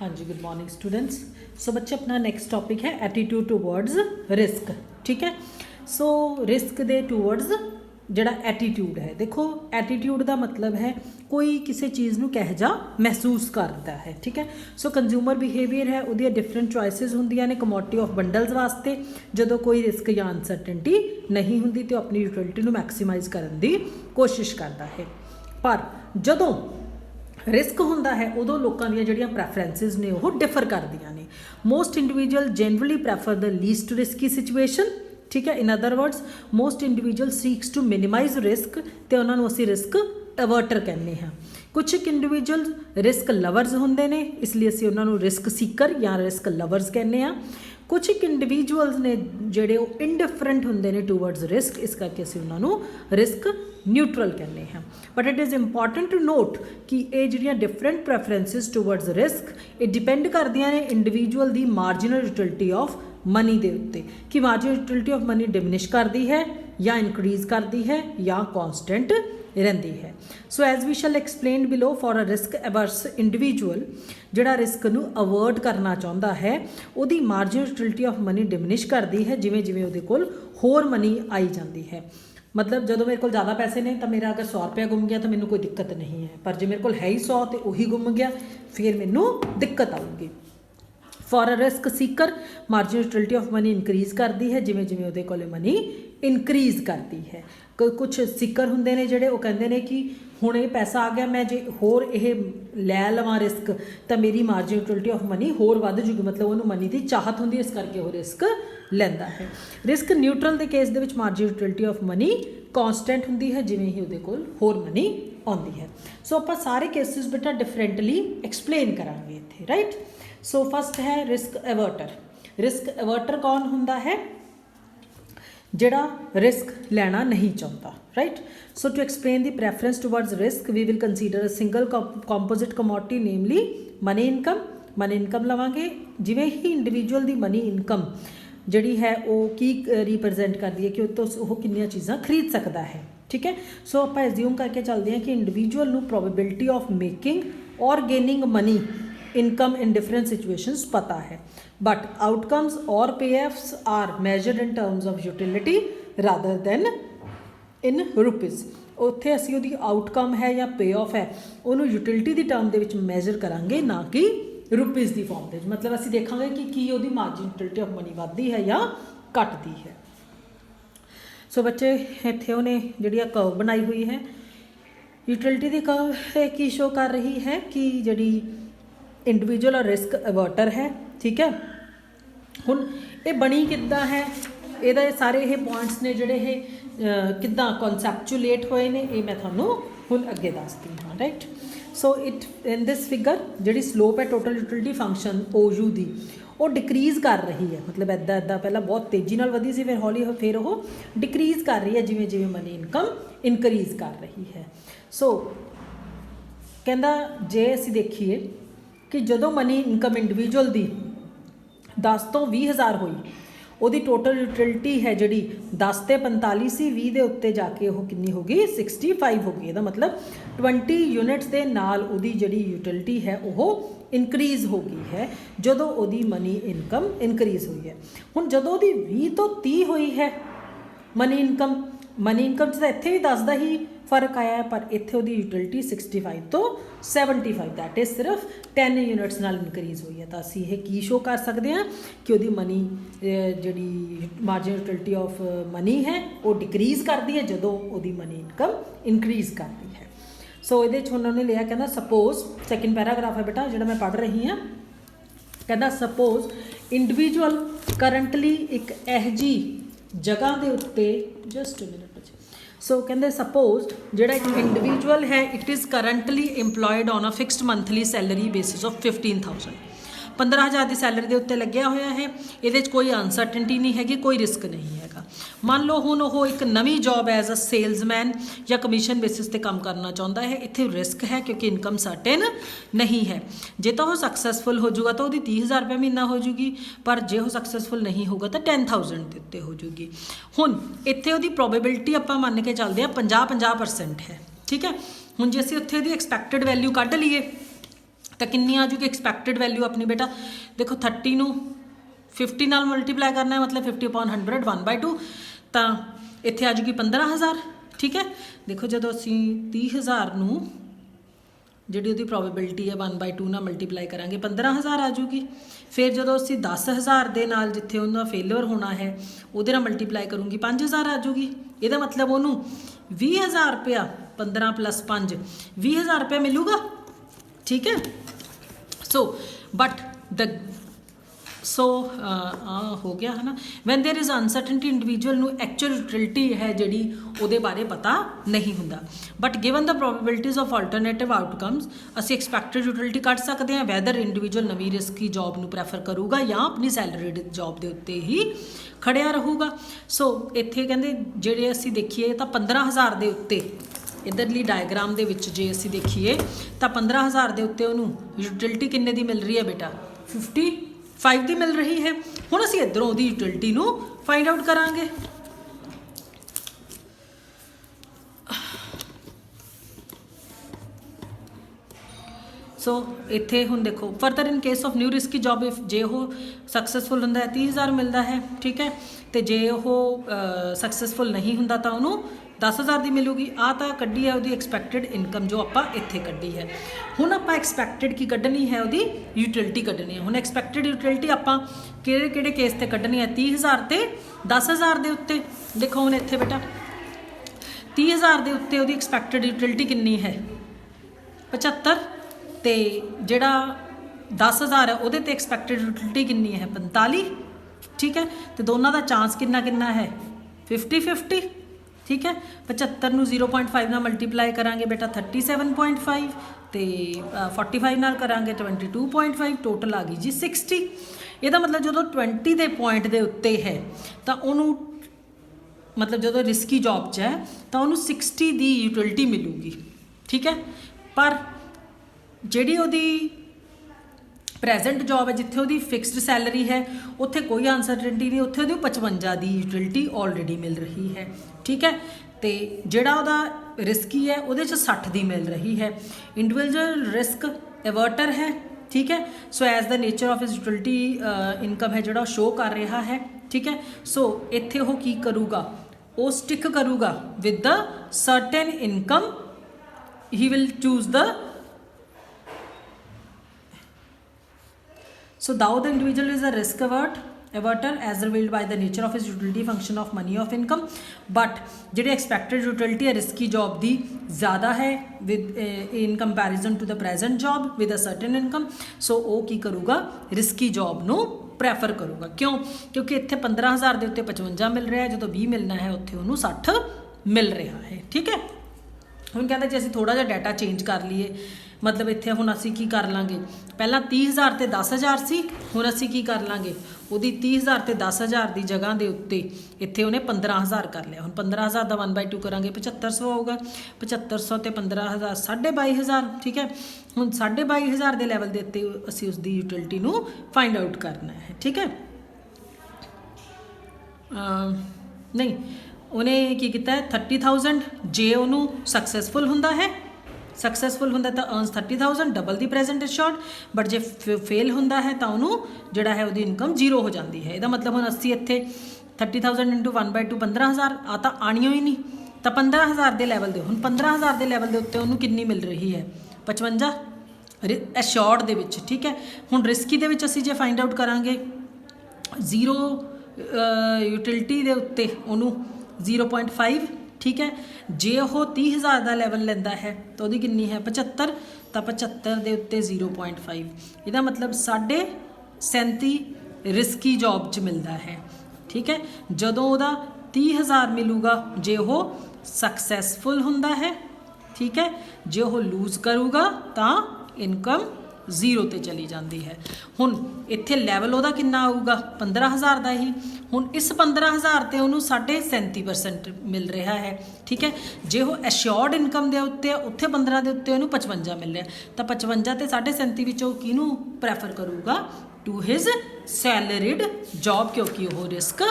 हाँ जी, good morning students. सो बच्चे अपना नेक्स्ट टॉपिक है एटीट्यूड टूवर्ड्स रिस्क। ठीक है। सो रिस्क दे टूवर्ड्स ਜਿਹੜਾ ਐਟੀਟਿਊਡ ਹੈ, ਦੇਖੋ ਐਟੀਟਿਊਡ ਦਾ ਮਤਲਬ ਹੈ ਕੋਈ ਕਿਸੇ ਚੀਜ਼ ਨੂੰ ਕਿਹੋ ਜਿਹਾ ਮਹਿਸੂਸ ਕਰਦਾ ਹੈ। ਠੀਕ ਹੈ। ਸੋ ਕੰਜ਼ਿਊਮਰ ਬਿਹੇਵੀਅਰ ਹੈ, ਉਹਦੀਆਂ ਡਿਫਰੈਂਟ ਚੋਇਸਿਸ ਹੁੰਦੀਆਂ ਨੇ ਕਮੋਡਿਟੀ ਆਫ ਬੰਡਲਸ ਵਾਸਤੇ। ਜਦੋਂ ਕੋਈ ਰਿਸਕ ਜਾਂ ਅਨਸਰਟਨਟੀ ਨਹੀਂ ਹੁੰਦੀ ਤੇ ਉਹ ਆਪਣੀ ਯੂਟਿਲਿਟੀ ਨੂੰ ਮੈਕਸੀਮਾਈਜ਼ ਕਰਨ ਦੀ ਕੋਸ਼ਿਸ਼ ਕਰਦਾ ਹੈ। ਪਰ ਜਦੋਂ ਰਿਸਕ ਹੁੰਦਾ ਹੈ ਉਦੋਂ ਲੋਕਾਂ ਦੀਆਂ ਜਿਹੜੀਆਂ ਪ੍ਰੈਫਰੈਂਸਿਸ ਨੇ ਉਹ ਡਿਫਰ ਕਰਦੀਆਂ ਨੇ। Most individual generally prefer the least risky situation. ठीक है। In other words most individual seeks to minimize risk तो उन्होंने असी रिस्क अवर्टर कहने हैं। कुछ एक इंडिविजुअल रिस्क लवर्स होंगे ने, इसलिए असी उन्होंने रिस्क सीकर या रिस्क लवर्स कहने हैं। कुछ एक इंडिविजुअल्स ने जोड़े इनडिफरेंट होंगे ने टूवर्ड्स रिस्क, इस करके असी उन्होंने रिस्क न्यूट्रल कहने हैं। But it is important to note कि ये जो डिफरेंट प्रैफरेंसिस टूवर्ड्स रिस्क ये डिपेंड करदियां ने इंडिविजुअल की मार्जिनल यूटिलिटी ऑफ मनी के उत्ते कि marginal utility of money diminish करती है या इनक्रीज़ करती है या कॉन्सटेंट रहती है। So as we shall explain below for a risk averse individual जिहड़ा रिस्क नूं अवॉइड करना चाहुंदा है उहदी marginal utility of money diminish करती है जिवें जिवें उहदे कोल होर मनी आई जाती है। मतलब जो मेरे को ज़्यादा पैसे ने तो मेरा अगर 100 रुपया गुम गया तो मैनू कोई दिक्कत नहीं है, पर जो मेरे को है ही 100 तो उही गुम गया फिर मैनू दिक्कत आऊगी। For a risk seeker marginal utility of money increase करती है जिमें जिमें उहदे कोल मनी इनक्रीज़ करती है। कुछ सीकर होंदे ने जिहड़े वो कहंदे ने कि हुण ये पैसा आ गया, मैं जे होर ये लै लवां रिस्क तो मेरी मार्जिनल यूटिलिटी ऑफ मनी होर वध जूगी, मतलब उन्होंने मनी की चाहत होंदी, इस करके वो रिस्क लैंदा है। रिस्क न्यूट्रल के case they which marginal utility of money constant होंदी है जिमें ही उहदे कोल होर मनी आउंदी है। सो आपां सारे केसिस बेटा डिफरेंटली एक्सप्लेन करांगे इत्थे, राइट। सो फस्ट है रिस्क एवर्टर। रिस्क एवर्टर कौन होंदा है? जिहड़ा रिस्क लेना नहीं चाहता, right. So to explain the preference towards risk we will consider a single composite commodity namely money income. Money income लवांगे जिवें ही इंडिविजुअल दी मनी इनकम जिहड़ी है वो की रिप्रजेंट करती है कि उस तो वो कितनी चीज़ां खरीद सकता है। ठीक है। सो आप एज्यूम करके चलते हैं कि इंडिविजुअल नूं प्रोबेबिलिटी ऑफ मेकिंग और gaining money income in different situations पता है, बट आउटकम्स और payoffs are measured in terms of utility rather than in rupees. उत्थे असी उहदी आउटकम है या पे ऑफ है उन्होंने यूटिलिटी की टर्म के मेजर करांगे, ना कि रुपीज़ की फॉर्म के। मतलब असी देखांगे कि उहदी मार्जिन यूटिलिटी ऑफ मनी वधदी है या घटदी है। सो बच्चे इत्थे उन्हें जिहड़ी कर्व बनाई हुई है यूटिलिटी की कर्व की शो कर रही है कि जिहड़ी इंडिविजुअल और रिस्क एवर्टर है। ठीक है। हुण ये बनी किद्दां है, इहदा सारे ये पॉइंट्स ने जिहड़े ये किद्दां कॉन्सैप्चुलेट होए ने ये मैं तुहानूं हुण अगे दसदी हाँ, right. So it in this figure जिहड़ी स्लोप है टोटल यूटिलिटी फंक्शन OU दी वो डिक्रीज़ कर रही है। मतलब इदा इदा पहला बहुत तेज़ी नाल वधी सी, फिर हौली फिर वो डिक्रीज़ कर रही है जिवें जिवें मनी इनकम इनक्रीज़ कर रही है। सो कहंदा जे असीं देखीए कि जदों मनी इनकम इंडिविजुअल दी 10 तो 20,000 हुई ਉਹਦੀ टोटल यूटिलिटी है जी 10 ਤੇ 45 सी 20 ਦੇ ਉੱਤੇ ਜਾ ਕੇ ਉਹ ਕਿੰਨੀ ਹੋ ਗਈ 65 ਹੋ ਗਈ। ਇਹਦਾ मतलब 20 यूनिट्स ਦੇ ਨਾਲ ਉਹਦੀ ਜਿਹੜੀ यूटिलिटी है ਉਹ ਇਨਕਰੀਜ਼ ਹੋ ਗਈ ਹੈ ਜਦੋਂ ਉਹਦੀ ਮਨੀ ਇਨਕਮ ਇਨਕਰੀਜ਼ ਹੋਈ ਹੈ। ਹੁਣ ਜਦੋਂ ਉਹਦੀ 20 ਤੋਂ 30 ਹੋਈ ਹੈ ਮਨੀ ਇਨਕਮ 'ਚ ਤਾਂ ਇੱਥੇ ਵੀ 10 ਦਾ ਹੀ फर्क आया है, पर इत्थे उहदी यूटिलिटी 65 तो 75 दैट इज़ सिर्फ 10 यूनिट्स नाल इनक्रीज़ हुई है। तो असी ये की शो कर सकते हैं कि उहदी मनी जिहड़ी मार्जिनल यूटिलिटी ऑफ मनी है वो डिक्रीज़ करती है जदों उहदी मनी इनकम इनक्रीज़ करती है। सो ये उन्होंने लिया कहना सपोज सेकेंड पैराग्राफ है बेटा जिहड़ा मैं पढ़ रही हाँ, कहना सपोज इंडिविजुअल करंटली एक इहो जी जगह के उत्ते जस्ट मिनट सो कहते सपोज जोड़ा एक इंडिविजुअल है it is currently employed on a fixed monthly salary basis of 15,000 15,000 की सैलरी के उत्ते लग्या होया है। ये कोई अनसर्टनटी नहीं हैगी, कोई रिस्क नहीं है। मान लो हुण वो एक नवी जॉब एज अ सेल्समैन या कमीशन बेसिस ते काम करना चाहता है, इत्थे रिस्क है क्योंकि इनकम सर्टेन नहीं है। जे तो वो सक्सैसफुल हो जाऊगा तो वो 30,000 रुपये महीना हो जूगी, पर जे वो सक्सैसफुल नहीं होगा तो 10,000 के उत्ते हो जूगी। हुण इत्थे उहदी प्रोबेबिलिटी आपां मान के चलते हैं 50-50% है। ठीक है। हुण जे असीं उत्थे दी एक्सपैक्टेड वैल्यू कढ लीए तो कितनी आ जूगी एक्सपैक्टेड वैल्यू अपनी बेटा, देखो 30 ਨੂੰ 50 ਨਾਲ मल्टीप्लाई करना है, मतलब 50/100 1/2, तो इत्थे आ जूगी 15,000। ठीक है, देखो जो असी 30,000 ਨੂੰ ਜਿਹੜੀ ਉਹਦੀ ਪ੍ਰੋਬੇਬਿਲਿਟੀ ਹੈ 1/2 ਨਾਲ ਮਲਟੀਪਲਾਈ ਕਰਾਂਗੇ 15,000 ਆ ਜੂਗੀ। ਫਿਰ ਜਦੋਂ ਅਸੀਂ 10,000 ਦੇ ਨਾਲ ਜਿੱਥੇ ਉਹਦਾ ਫੇਲਰ ਹੋਣਾ ਹੈ ਉਹਦੇ ਨਾਲ ਮਲਟੀਪਲਾਈ ਕਰੂੰਗੀ 5,000 ਆ ਜੂਗੀ। ਇਹਦਾ ਮਤਲਬ ਉਹਨੂੰ 20,000 ਰੁਪਇਆ 15 + 5 20,000 ਰੁਪਇਆ ਮਿਲੂਗਾ। ठीक है, सो बट द हो गया है ना, when there is uncertainty individual ਨੂੰ एक्चुअल यूटिलिटी है ਜਿਹੜੀ ਉਹਦੇ ਬਾਰੇ ਪਤਾ नहीं ਹੁੰਦਾ, but given the probabilities of alternative outcomes ਅਸੀਂ एक्सपैक्टेड यूटिलिटी ਕੱਢ ਸਕਦੇ ਹਾਂ ਵੈਦਰ इंडिविजुअल ਨਵੀਂ ਰਿਸਕੀ ਜੌਬ ਨੂੰ ਪ੍ਰੈਫਰ ਕਰੂਗਾ ਜਾਂ ਆਪਣੀ ਸੈਲਰੀਡ ਜੌਬ ਦੇ ਉੱਤੇ ਹੀ ਖੜਿਆ ਰਹੂਗਾ। ਸੋ ਇੱਥੇ ਕਹਿੰਦੇ ਜਿਹੜੇ ਅਸੀਂ ਦੇਖੀਏ ਤਾਂ 15,000 ਦੇ ਉੱਤੇ इधरली डायग्राम ਦੇ ਵਿੱਚ ਜੇ ਅਸੀਂ ਦੇਖੀਏ ਤਾਂ 15,000 ਦੇ ਉੱਤੇ ਉਹਨੂੰ ਯੂਟਿਲਿਟੀ ਕਿੰਨੇ ਦੀ ਮਿਲ ਰਹੀ ਹੈ ਬੇਟਾ 55 ਦੀ ਮਿਲ ਰਹੀ ਹੈ। ਹੁਣ ਅਸੀਂ ਇੱਧਰੋਂ ਉਹਦੀ ਯੂਟਿਲਿਟੀ ਨੂੰ ਫਾਈਂਡ ਆਊਟ ਕਰਾਂਗੇ। सो इत्थे हुण देखो further in case of new risky job if जे वो सक्सैसफुल हुंदा है 30,000 मिलता है। ठीक है, तो जे वो सक्सैसफुल नहीं हुंदा तो उन्होंने 10,000 की मिलूगी। आ तो कड्डी है वो एक्सपैक्टेड इनकम जो आपां इत्थे कड्डी है। हुण आपां एक्सपैक्टेड की कड्ढनी है वो यूटिलिटी कड्ढनी है। हुण एक्सपैक्टेड यूटिलिटी आपां किहड़े केस ते कड्ढनी है 30,000 ते 10,000 दे उत्ते। देखो हुण इत्थे बेटा 30,000 दे उत्ते वो एक्सपैक्टेड यूटिलिटी कितनी है 75 ਤੇ ਜਿਹੜਾ 10,000 ਹੈ ਉਹਦੇ ਤੇ ਐਕਸਪੈਕਟਡ ਯੂਟਿਲਿਟੀ ਕਿੰਨੀ ਹੈ 45। ਠੀਕ ਹੈ, ਤੇ ਦੋਨਾਂ ਦਾ ਚਾਂਸ ਕਿੰਨਾ ਹੈ 50-50। ਠੀਕ ਹੈ, 75 ਨੂੰ 0.5 ਨਾਲ ਮਲਟੀਪਲਾਈ ਕਰਾਂਗੇ ਬੇਟਾ 37.5 ਤੇ 45 ਨਾਲ ਕਰਾਂਗੇ 22.5, ਟੋਟਲ ਆ ਗਈ ਜੀ 60। ਇਹਦਾ ਮਤਲਬ ਜਦੋਂ 20 ਦੇ ਪੁਆਇੰਟ ਦੇ ਉੱਤੇ ਹੈ ਤਾਂ ਉਹਨੂੰ ਮਤਲਬ ਜਦੋਂ ਰਿਸਕੀ ਜੌਬ 'ਚ ਹੈ ਤਾਂ ਉਹਨੂੰ 60 ਦੀ ਯੂਟਿਲਿਟੀ ਮਿਲੂਗੀ। ਠੀਕ ਹੈ, ਪਰ ਜਿਹੜੀ ਉਹਦੀ ਪ੍ਰੈਜ਼ੈਂਟ ਜੌਬ ਹੈ ਜਿੱਥੇ ਉਹਦੀ ਫਿਕਸਡ ਸੈਲਰੀ ਹੈ ਉੱਥੇ ਕੋਈ ਅਨਸਰਟਨਟੀ ਨਹੀਂ, ਉੱਥੇ ਉਹਦੀ 55 ਦੀ ਯੂਟਿਲਿਟੀ ਆਲਰੇਡੀ ਮਿਲ ਰਹੀ ਹੈ। ਠੀਕ ਹੈ, ਤੇ ਜਿਹੜਾ ਉਹਦਾ ਰਿਸਕੀ ਹੈ ਉਹਦੇ 'ਚ 60 ਦੀ ਮਿਲ ਰਹੀ ਹੈ। ਇੰਡੀਵਿਜੂਅਲ ਰਿਸਕ ਐਵਰਟਰ ਹੈ। ਠੀਕ ਹੈ, so as the nature of his utility income ਹੈ ਜਿਹੜਾ ਉਹ ਸ਼ੋਅ ਕਰ ਰਿਹਾ ਹੈ। ਠੀਕ ਹੈ, ਸੋ ਇੱਥੇ ਉਹ ਕੀ ਕਰੂਗਾ ਉਹ ਸਟਿਕ ਕਰੂਗਾ with the certain income. He will choose the So thou the individual is a risk averter as revealed by the nature of his utility function of money of income, but ਜਿਹੜੀ expected utility है risky job ਦੀ ज़्यादा है with in comparison to the present job with a certain income, so ਉਹ ਕੀ ਕਰੂਗਾ risky job ਨੂੰ prefer ਕਰੂਗਾ। ਕਿਉਂ? ਕਿਉਂਕਿ ਇੱਥੇ 15,000 ਦੇ ਉੱਤੇ 55 ਮਿਲ ਰਿਹਾ ਹੈ, ਜਦੋਂ 20 ਮਿਲਣਾ ਹੈ ਉੱਥੇ ਉਹਨੂੰ 60 ਮਿਲ ਰਿਹਾ ਹੈ। ਠੀਕ ਹੈ, ਹੁਣ ਕਹਿੰਦਾ ਜੇ ਅਸੀਂ ਥੋੜਾ ਜਿਹਾ ਡਾਟਾ ਚੇਂਜ ਕਰ ਲਈਏ, मतलब इत्थे हुण असीं की कर लांगे पहला 30,000 ते 10,000 सी, हुण असीं की कर लांगे उहदी 30,000 ते 10,000 की जगह के उत्ते इत्थे उहने 15,000 कर लिया। हुण 15,000 का 1/2 करांगे 7500 होगा, 7500 ते 15,000 22,500। ठीक है, हुण 22,500 के लैवल के उत्ते असीं उसकी यूटिलिटी नूं फाइंड आउट करना है। ठीक है, नहीं उन्हें की किया 30,000 जे उन्होंने सक्सैसफुल हुंदा है, सक्सैसफुल होंदा तो earns 30,000 double the present assured, but J fail होंदा है तो उन्होंने जोड़ा है वो इनकम 0 हो जाती है। यदा मतलब हम 80 इत्थे 30,000 × 1/2 15,000 आ तो आनियो ही नहीं, तो 15,000 के लैवल दे हुण 15,000 के लैवल के उत्ते उन्होंने कितनी मिल रही है 55 एश्योर्ड दे विच। ठीक है, हुण रिस्की दे विच असीं जे फाइंड आउट करांगे 0 यूटिलिटी दे उत्ते उन्होंने 0.5। ठीक है, जे वो 30,000 का लैवल लेंदा है तो वही कितनी है 75, तो 75 के उत्ते 0.5, इसका मतलब 37.5 रिस्की जॉब च मिलता है। ठीक है, जदों वह 30,000 मिलूगा जे वो सक्सैसफुल हुंदा है। ठीक है, जे वो लूज करूगा तो इनकम 0 ते चली जाती है। हुण इत्थे लैवल उहदा कितना आऊगा 15,000 का ही। हुण इस 15,000 ते उन्होंने 37.5% मिल रहा है। ठीक है, जे वो एश्योर्ड इनकम के उत्ते उत्थे 15 के उत्ते उन्होंने 55 मिल रहा, तो 55 ते 37.5 विचों किहनूं प्रैफर करूगा टू हिज सैलरीड जॉब, क्योंकि वो रिस्क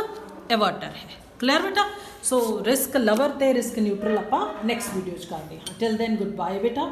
एवर्टर है। क्लियर बेटा? सो रिस्क लवर ते रिस्क न्यूट्रल आपां नैक्सट वीडियो च करदे हां। टिल देन गुड बाय बेटा।